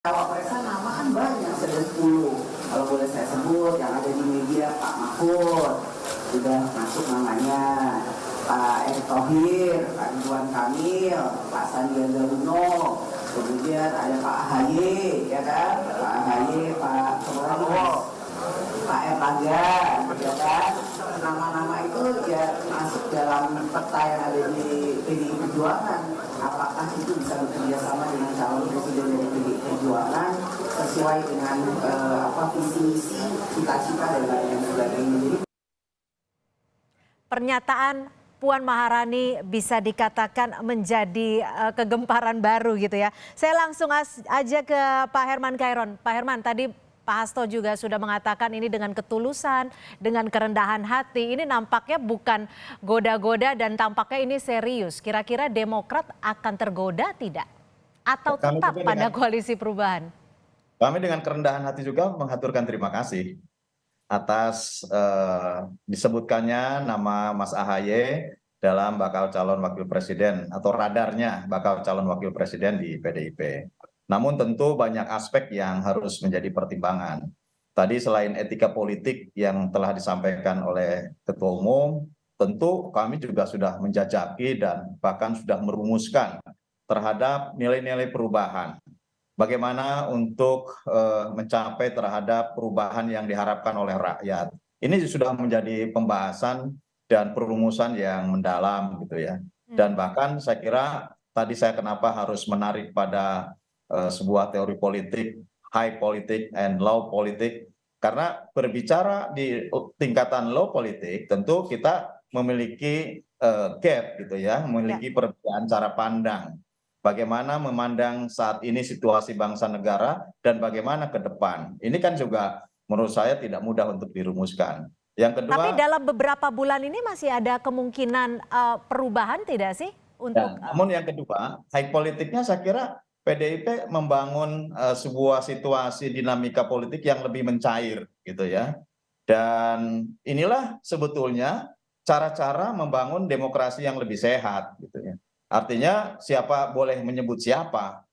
Cawapresnya nama kan banyak, ada 10. Kalau boleh saya sebut, yang ada di media Pak Mahfud, sudah masuk namanya. Pak Erick Thohir, Pak Ridwan Kamil, Pak Sandiaga Uno, kemudian ada Pak AHY, ya kan? Pak AHY, Pak Prabowo, Pak Erlangga, ya kan? Nama-nama itu ya masuk dalam peta yang ada di PDI Perjuangan. Apakah itu bisa bekerja sama dengan calon presiden dari PDI Perjuangan sesuai dengan visi misi, cita-cita dan lain sebagainya. Pernyataan Puan Maharani bisa dikatakan menjadi kegemparan baru gitu ya. Saya langsung aja ke Pak Herman Khairun. Pak Herman, tadi Pak Hasto juga sudah mengatakan ini dengan ketulusan, dengan kerendahan hati. Ini nampaknya bukan goda-goda dan tampaknya ini serius. Kira-kira Demokrat akan tergoda tidak? Atau tetap pada koalisi perubahan? Kami dengan kerendahan hati juga mengaturkan terima kasih atas disebutkannya nama Mas AHY dalam bakal calon wakil presiden atau radarnya bakal calon wakil presiden di PDIP. Namun tentu banyak aspek yang harus menjadi pertimbangan. Tadi selain etika politik yang telah disampaikan oleh Ketua Umum, tentu kami juga sudah menjajaki dan bahkan sudah merumuskan terhadap nilai-nilai perubahan. Bagaimana untuk mencapai terhadap perubahan yang diharapkan oleh rakyat. Ini sudah menjadi pembahasan dan perumusan yang mendalam gitu ya. Dan bahkan saya kira tadi saya kenapa harus menarik pada sebuah teori politik, high politik and low politik, karena berbicara di tingkatan low politik tentu kita memiliki gap gitu ya, memiliki perbedaan cara pandang. Bagaimana memandang saat ini situasi bangsa negara dan bagaimana ke depan. Ini kan juga menurut saya tidak mudah untuk dirumuskan. Yang kedua, tapi dalam beberapa bulan ini masih ada kemungkinan perubahan tidak sih? Namun yang kedua, high politiknya saya kira PDIP membangun sebuah situasi dinamika politik yang lebih mencair gitu ya. Dan inilah sebetulnya cara-cara membangun demokrasi yang lebih sehat gitu ya. Artinya siapa boleh menyebut siapa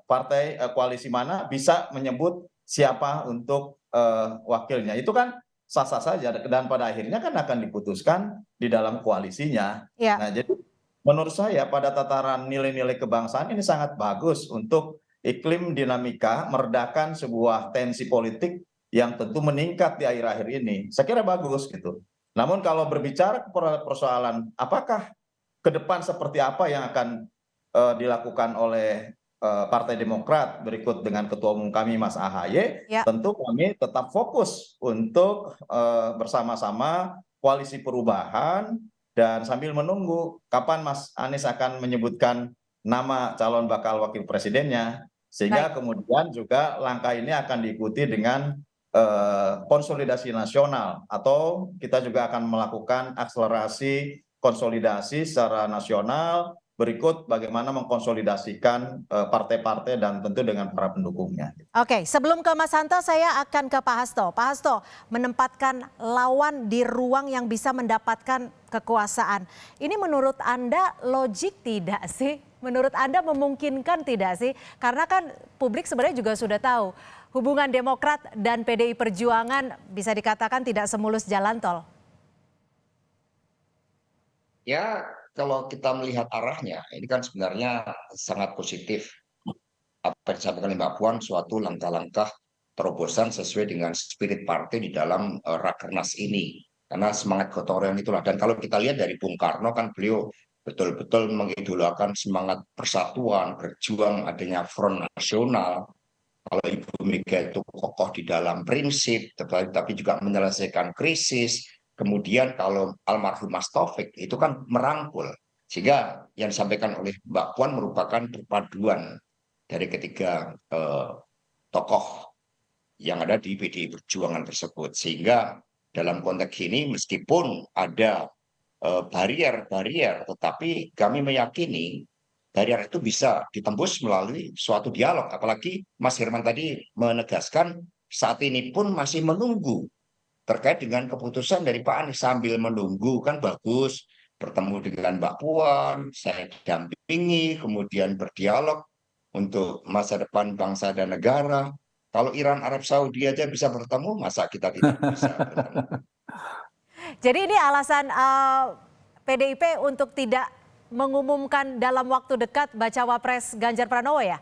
partai koalisi mana bisa menyebut siapa untuk wakilnya. Itu kan sah-sah saja dan pada akhirnya kan akan diputuskan di dalam koalisinya. Nah, jadi menurut saya pada tataran nilai-nilai kebangsaan ini sangat bagus untuk iklim dinamika meredakan sebuah tensi politik yang tentu meningkat di akhir-akhir ini. Saya kira bagus gitu. Namun kalau berbicara persoalan apakah ke depan seperti apa yang akan dilakukan oleh Partai Demokrat berikut dengan Ketua Umum kami Mas AHY, tentu kami tetap fokus untuk bersama-sama koalisi perubahan dan sambil menunggu kapan Mas Anies akan menyebutkan nama calon bakal wakil presidennya, sehingga kemudian juga langkah ini akan diikuti dengan konsolidasi nasional atau kita juga akan melakukan akselerasi konsolidasi secara nasional berikut bagaimana mengkonsolidasikan partai-partai dan tentu dengan para pendukungnya. Oke, sebelum ke Mas Hanto saya akan ke Pak Hasto. Pak Hasto, menempatkan lawan di ruang yang bisa mendapatkan kekuasaan. Ini menurut Anda logik tidak sih? Menurut Anda memungkinkan tidak sih? Karena kan publik sebenarnya juga sudah tahu hubungan Demokrat dan PDI Perjuangan bisa dikatakan tidak semulus jalan tol. Ya, kalau kita melihat arahnya, ini kan sebenarnya sangat positif. Apa yang disampaikan oleh Mbak Puan, suatu langkah-langkah terobosan sesuai dengan spirit partai di dalam Rakernas ini. Karena semangat gotong royong itulah. Dan kalau kita lihat dari Bung Karno kan beliau betul-betul mengidolakan semangat persatuan, berjuang adanya front nasional. Kalau Ibu Mega itu kokoh di dalam prinsip, tapi juga menyelesaikan krisis. Kemudian kalau almarhum Mas Taufik itu kan merangkul. Sehingga yang disampaikan oleh Mbak Puan merupakan perpaduan dari ketiga tokoh yang ada di PDI Perjuangan tersebut. Sehingga dalam konteks ini meskipun ada barier-barier, tetapi kami meyakini barier itu bisa ditembus melalui suatu dialog. Apalagi Mas Herman tadi menegaskan saat ini pun masih menunggu terkait dengan keputusan dari Pak Anies. Sambil menunggu kan bagus, bertemu dengan Mbak Puan, saya dampingi, kemudian berdialog. untuk masa depan bangsa dan negara. Kalau Iran Arab Saudi aja bisa bertemu, masa kita tidak bisa bertemu? Jadi ini alasan PDIP untuk tidak mengumumkan dalam waktu dekat bacawa pres Ganjar Pranowo ya?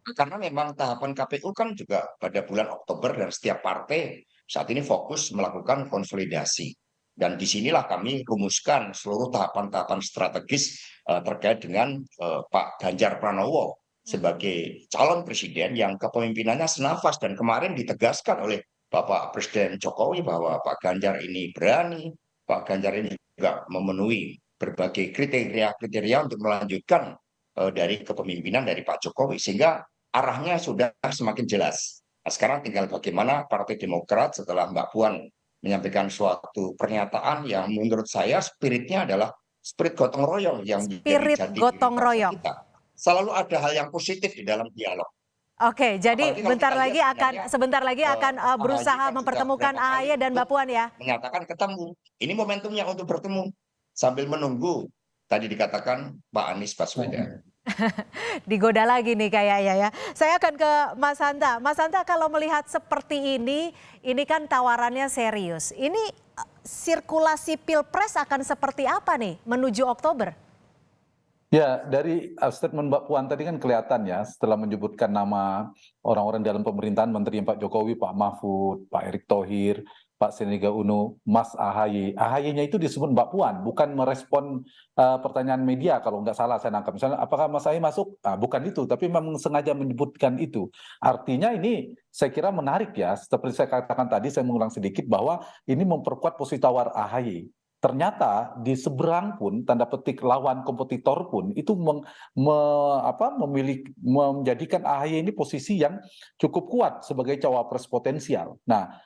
Karena memang tahapan KPU kan juga pada bulan Oktober dan setiap partai saat ini fokus melakukan konsolidasi. Dan disinilah kami rumuskan seluruh tahapan-tahapan strategis terkait dengan Pak Ganjar Pranowo sebagai calon presiden yang kepemimpinannya senafas dan kemarin ditegaskan oleh Bapak Presiden Jokowi bahwa Pak Ganjar ini berani, Pak Ganjar ini juga memenuhi berbagai kriteria-kriteria untuk melanjutkan dari kepemimpinan dari Pak Jokowi, sehingga arahnya sudah semakin jelas. Nah, sekarang tinggal bagaimana Partai Demokrat setelah Mbak Puan menyampaikan suatu pernyataan yang menurut saya spiritnya adalah spirit gotong royong yang menjadi Spirit jati diri gotong bangsa royong. kita. Selalu ada hal yang positif di dalam dialog. Oke, jadi Apalagi kalau kita lihat sebentar lagi akan AHY berusaha kan sudah mempertemukan beberapa kali AHY dan Mbak untuk Puan ya. menyatakan ketemu. Ini momentumnya untuk bertemu sambil menunggu tadi dikatakan Pak Anies Baswedan. Digoda lagi nih kayaknya ya. Saya akan ke Mas Hanta. Mas Hanta, kalau melihat seperti ini kan tawarannya serius. Ini sirkulasi Pilpres akan seperti apa nih menuju Oktober? Ya, dari statement Mbak Puan tadi kan kelihatan ya, setelah menyebutkan nama orang-orang dalam pemerintahan, Menteri Pak Jokowi, Pak Mahfud, Pak Erick Thohir, Pak Sandiaga Uno, Mas AHY. AHY-nya itu disebut Mbak Puan, bukan merespon pertanyaan media kalau nggak salah saya nangkap. Misalnya, apakah Mas AHY masuk? Bukan itu, tapi memang sengaja menyebutkan itu. Artinya ini saya kira menarik ya, seperti saya katakan tadi, saya mengulang sedikit bahwa ini memperkuat posisi tawar AHY. Ternyata di seberang pun, tanda petik lawan kompetitor pun, itu menjadikan AHY ini posisi yang cukup kuat sebagai cawapres potensial. Nah,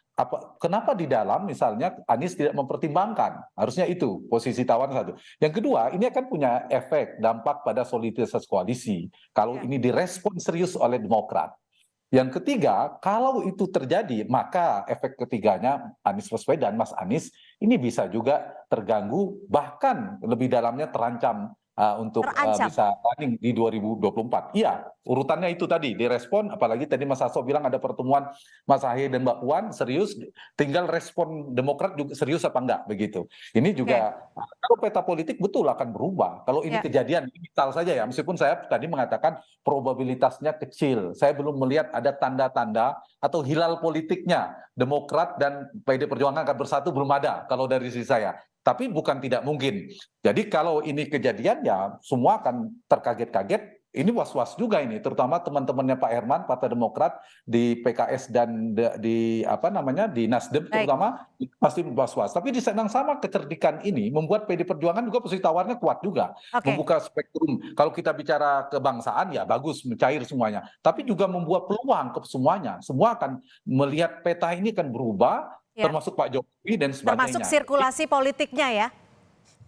kenapa di dalam misalnya Anies tidak mempertimbangkan? Harusnya itu posisi tawar satu. Yang kedua, ini akan punya efek dampak pada soliditas koalisi kalau ini direspon serius oleh Demokrat. Yang ketiga, kalau itu terjadi, maka efek ketiganya Anies Baswedan, Mas Anies, ini bisa juga terganggu, bahkan lebih dalamnya terancam untuk bisa running di 2024. Iya, urutannya itu tadi, direspon, apalagi tadi Mas Hasto bilang ada pertemuan Mas AHY dan Mbak Puan, serius, tinggal respon Demokrat juga serius apa enggak, begitu. Ini juga, kalau peta politik betul akan berubah. Kalau ini kejadian, misal saja ya, meskipun saya tadi mengatakan probabilitasnya kecil, saya belum melihat ada tanda-tanda atau hilal politiknya Demokrat dan PD Perjuangan akan bersatu, belum ada kalau dari sisi saya. Tapi bukan tidak mungkin. Jadi kalau ini kejadian ya semua akan terkaget-kaget. Ini was-was juga ini, terutama teman-temannya Pak Herman, Partai Demokrat di PKS dan di Nasdem terutama pasti was-was. Tapi di saat yang sama kecerdikan ini membuat PD Perjuangan juga posisi tawarnya kuat juga, membuka spektrum. Kalau kita bicara kebangsaan ya bagus, mencair semuanya. Tapi juga membuat peluang ke semuanya. Semua akan melihat peta ini akan berubah. Termasuk Pak Jokowi dan sebagainya. Termasuk sirkulasi politiknya ya?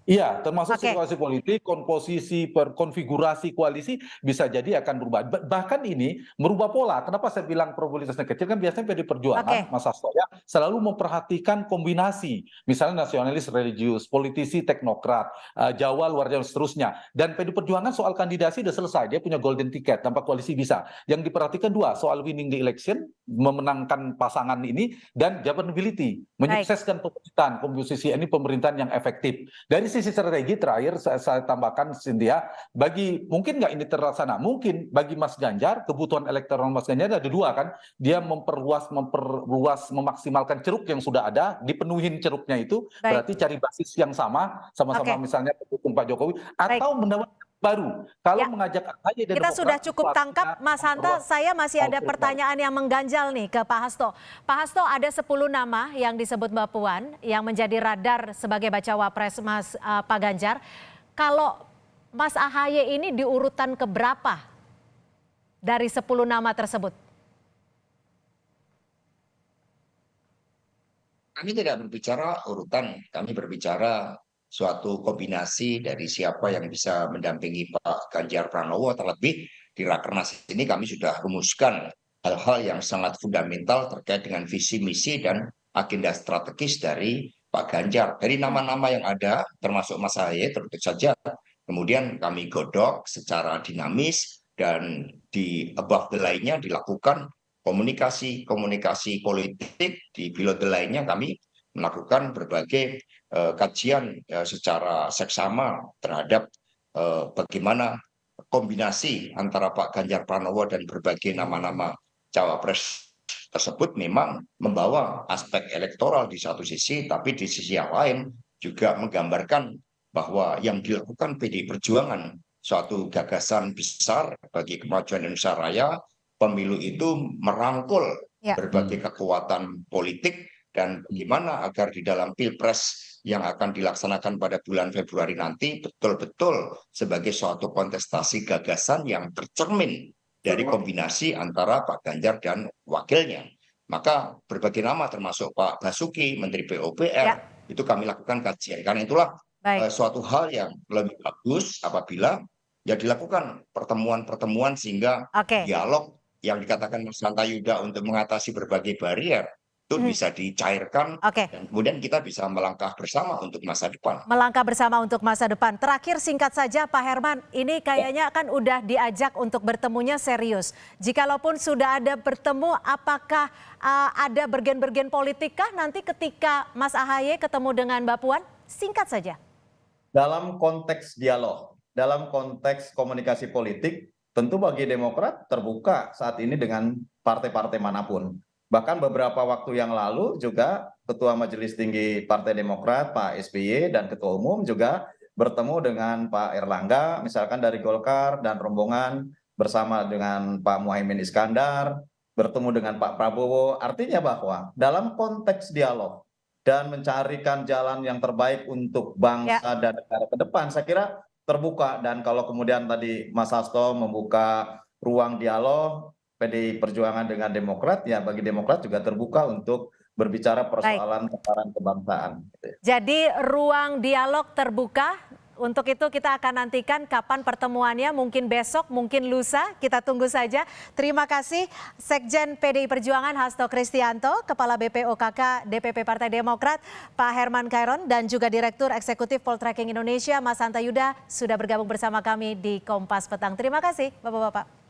Iya, termasuk situasi politik, komposisi, konfigurasi koalisi bisa jadi akan berubah. Bahkan ini merubah pola. Kenapa saya bilang probabilitasnya kecil? Kan biasanya PD Perjuangan, Mas Hasto ya, selalu memperhatikan kombinasi. Misalnya nasionalis religius, politisi teknokrat, Jawa luar Jawa, seterusnya. Dan PD Perjuangan soal kandidasi sudah selesai. Dia punya golden ticket, tanpa koalisi bisa. Yang diperhatikan dua, soal winning the election, memenangkan pasangan ini, dan governability, menyukseskan pemerintahan, komposisi ini pemerintahan yang efektif. Dari sisi strategi terakhir saya tambahkan Cynthia, mungkin nggak ini terlaksana, mungkin bagi Mas Ganjar kebutuhan elektoral Mas Ganjar ada dua kan, dia memperluas memaksimalkan ceruk yang sudah ada, dipenuhin ceruknya itu, berarti cari basis yang sama-sama misalnya pendukung Pak Jokowi, atau mendapatkan baru. Kalau mengajak AHY dan kita sudah cukup tangkap, Mas Hanta. Saya masih ada pertanyaan yang mengganjal nih ke Pak Hasto. Pak Hasto, ada 10 nama yang disebut Mbak Puan yang menjadi radar sebagai bacawa pres Pak Ganjar. Kalau Mas AHY ini di urutan keberapa dari 10 nama tersebut? Kami tidak berbicara urutan, kami berbicara suatu kombinasi dari siapa yang bisa mendampingi Pak Ganjar Pranowo. Terlebih di Rakernas ini kami sudah rumuskan hal-hal yang sangat fundamental terkait dengan visi misi dan agenda strategis dari Pak Ganjar. Dari nama-nama yang ada termasuk Mas AHY tentu saja kemudian kami godok secara dinamis, dan di above the line-nya dilakukan komunikasi politik, di below the line-nya kami melakukan berbagai kajian secara seksama terhadap bagaimana kombinasi antara Pak Ganjar Pranowo dan berbagai nama-nama cawapres tersebut memang membawa aspek elektoral di satu sisi, tapi di sisi yang lain juga menggambarkan bahwa yang dilakukan PDI Perjuangan suatu gagasan besar bagi kemajuan Indonesia Raya. Pemilu itu merangkul berbagai kekuatan politik, dan bagaimana agar di dalam Pilpres yang akan dilaksanakan pada bulan Februari nanti betul-betul sebagai suatu kontestasi gagasan yang tercermin dari kombinasi antara Pak Ganjar dan wakilnya. Maka berbagai nama termasuk Pak Basuki, Menteri PUPR, itu kami lakukan kajian. Karena itulah suatu hal yang lebih bagus apabila ya dilakukan pertemuan-pertemuan sehingga dialog yang dikatakan Mas Hanta Yuda untuk mengatasi berbagai barier itu bisa dicairkan, dan kemudian kita bisa melangkah bersama untuk masa depan. Melangkah bersama untuk masa depan. Terakhir singkat saja Pak Herman, ini kayaknya kan udah diajak untuk bertemunya serius. Jikalaupun sudah ada bertemu, apakah ada bergen-bergen politik kah nanti ketika Mas AHY ketemu dengan Mbak Puan? Singkat saja. Dalam konteks dialog, dalam konteks komunikasi politik, tentu bagi Demokrat terbuka saat ini dengan partai-partai manapun. Bahkan beberapa waktu yang lalu juga Ketua Majelis Tinggi Partai Demokrat Pak SBY dan Ketua Umum juga bertemu dengan Pak Erlangga misalkan dari Golkar dan rombongan bersama dengan Pak Muhaimin Iskandar, bertemu dengan Pak Prabowo. Artinya bahwa dalam konteks dialog dan mencarikan jalan yang terbaik untuk bangsa dan negara ke depan, saya kira terbuka. Dan kalau kemudian tadi Mas Hasto membuka ruang dialog PDI Perjuangan dengan Demokrat, ya bagi Demokrat juga terbuka untuk berbicara persoalan tataran kebangsaan. Jadi ruang dialog terbuka. Untuk itu kita akan nantikan kapan pertemuannya, mungkin besok, mungkin lusa, kita tunggu saja. Terima kasih Sekjen PDI Perjuangan Hasto Kristianto, Kepala BPOKK DPP Partai Demokrat Pak Herman Kairon, dan juga Direktur Eksekutif Poltreking Indonesia Mas Hanta Yuda sudah bergabung bersama kami di Kompas Petang. Terima kasih Bapak-Bapak.